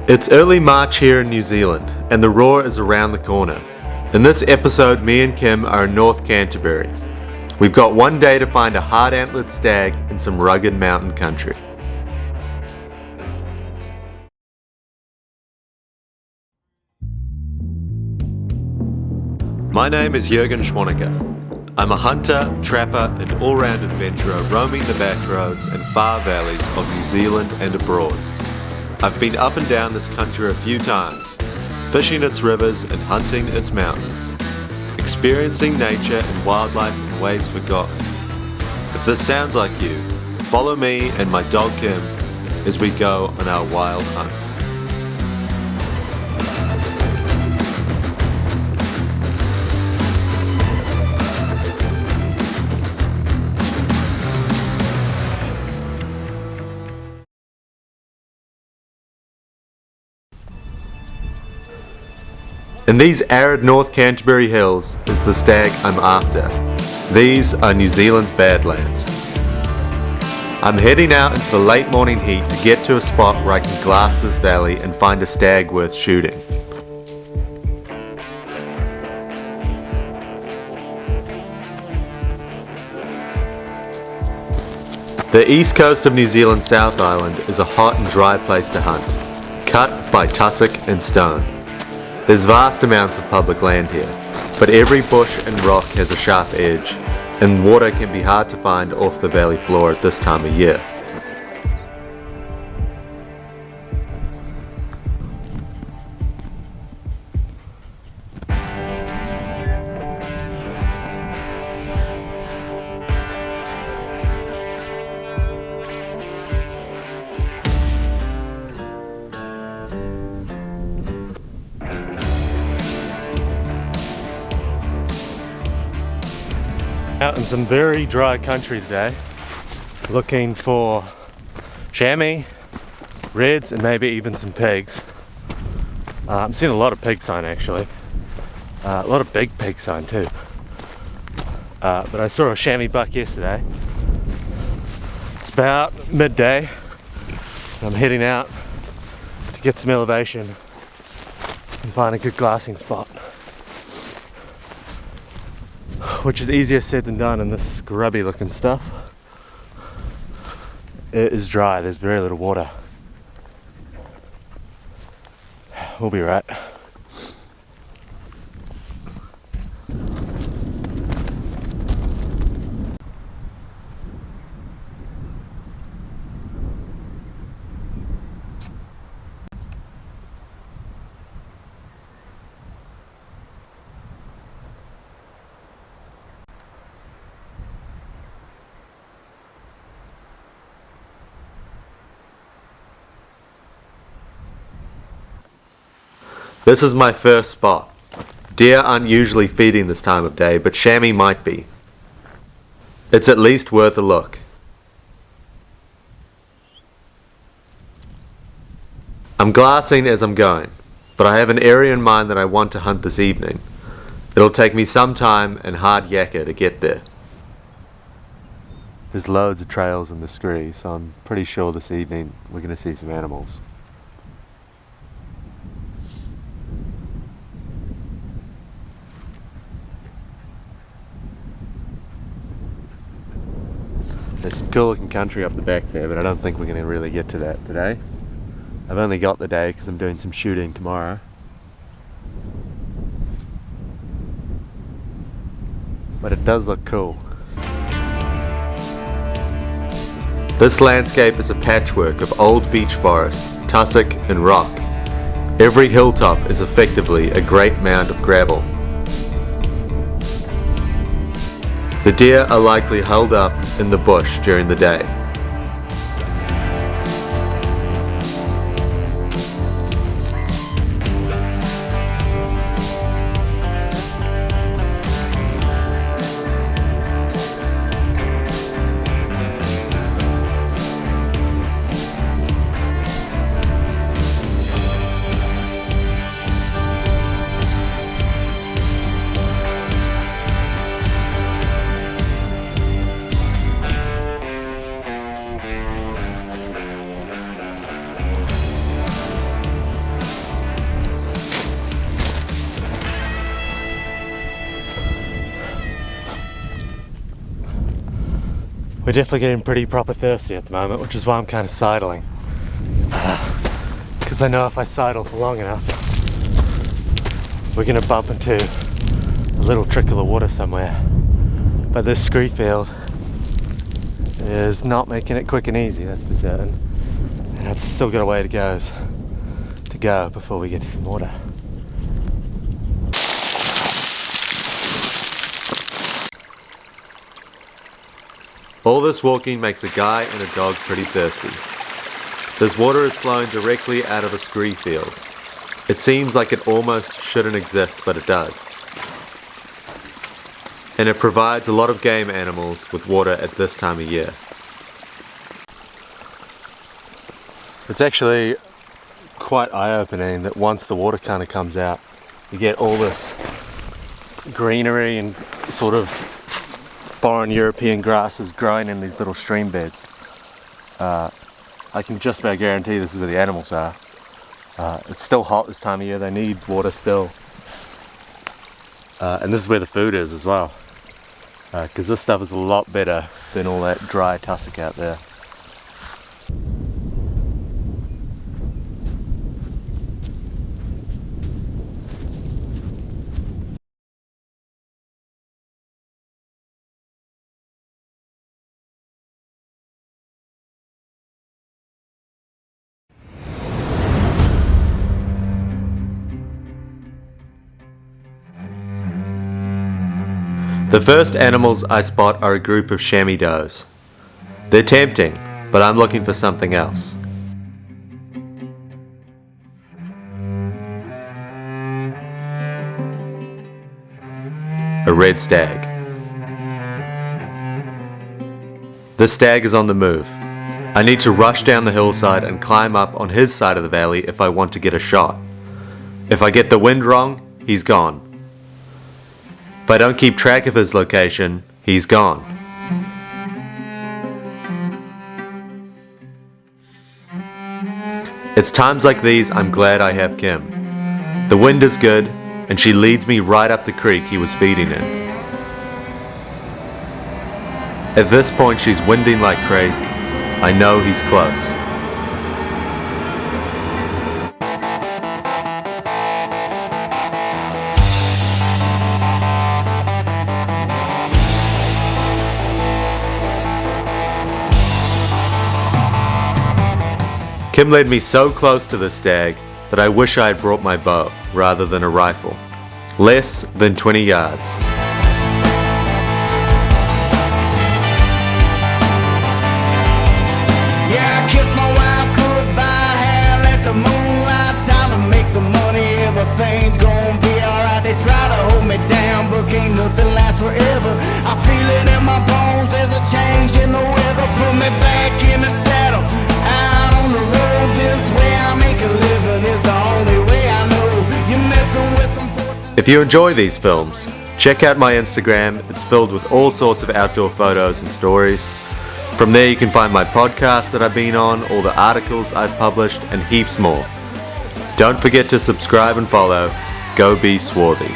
It's early March here in New Zealand, and the Roar is around the corner. In this episode, me and Kim are in North Canterbury. We've got one day to find a hard-antlered stag in some rugged mountain country. My name is Jürgen Schwanecker. I'm a hunter, trapper, and all-round adventurer roaming the back roads and far valleys of New Zealand and abroad. I've been up and down this country a few times, fishing its rivers and hunting its mountains, experiencing nature and wildlife in ways forgotten. If this sounds like you, follow me and my dog Kim as we go on our wild hunt. In these arid North Canterbury hills is the stag I'm after. These are New Zealand's badlands. I'm heading out into the late morning heat to get to a spot where I can glass this valley and find a stag worth shooting. The east coast of New Zealand's South Island is a hot and dry place to hunt, cut by tussock and stone. There's vast amounts of public land here, but every bush and rock has a sharp edge, and water can be hard to find off the valley floor at this time of year. Out in some very dry country today, looking for chamois, reds, and maybe even some pigs. I'm seeing a lot of pig sign actually, a lot of big pig sign too. But I saw a chamois buck yesterday. It's about midday. I'm heading out to get some elevation and find a good glassing spot, which is easier said than done in this grubby looking stuff. It is dry, there's very little water. We'll be right. This is my first spot. Deer aren't usually feeding this time of day, but chamois might be. It's at least worth a look. I'm glassing as I'm going, but I have an area in mind that I want to hunt this evening. It'll take me some time and hard yakka to get there. There's loads of trails in the scree, so I'm pretty sure this evening we're going to see some animals. There's some cool looking country up the back there, but I don't think we're going to really get to that today. I've only got the day because I'm doing some shooting tomorrow. But it does look cool. This landscape is a patchwork of old beech forest, tussock and rock. Every hilltop is effectively a great mound of gravel. The deer are likely held up in the bush during the day. We're definitely getting pretty proper thirsty at the moment, which is why I'm kind of sidling. Because I know if I sidle for long enough, we're going to bump into a little trickle of water somewhere. But this scree field is not making it quick and easy, that's for certain. And I've still got a way to go before we get to some water. All this walking makes a guy and a dog pretty thirsty. This water is flowing directly out of a scree field. It seems like it almost shouldn't exist, but it does. And it provides a lot of game animals with water at this time of year. It's actually quite eye-opening that once the water kind of comes out, you get all this greenery and sort of foreign European grasses growing in these little stream beds. I can just about guarantee this is where the animals are. It's still hot this time of year, they need water still. And this is where the food is as well. Because this stuff is a lot better than all that dry tussock out there. The first animals I spot are a group of chamois does. They're tempting, but I'm looking for something else. A red stag. The stag is on the move. I need to rush down the hillside and climb up on his side of the valley if I want to get a shot. If I get the wind wrong, he's gone. If I don't keep track of his location, he's gone. It's times like these I'm glad I have Kim. The wind is good, and she leads me right up the creek he was feeding in. At this point she's winding like crazy. I know he's close. Kim led me so close to the stag that I wish I had brought my bow rather than a rifle. Less than 20 yards. Yeah, I kissed my wife goodbye, had let the moonlight time to make some money. Everything's gonna be alright. They try to hold me down, but can't nothing last forever. I feel it in my bones, there's a change in the weather. Put me back in the saddle, out on the road. This way I make a living is the only way I know. You're messing with some forces. If you enjoy these films, check out my Instagram. It's filled with all sorts of outdoor photos and stories. From there you can find my podcast that I've been on, all the articles I've published, and heaps more. Don't forget to subscribe and follow. Go be swarthy.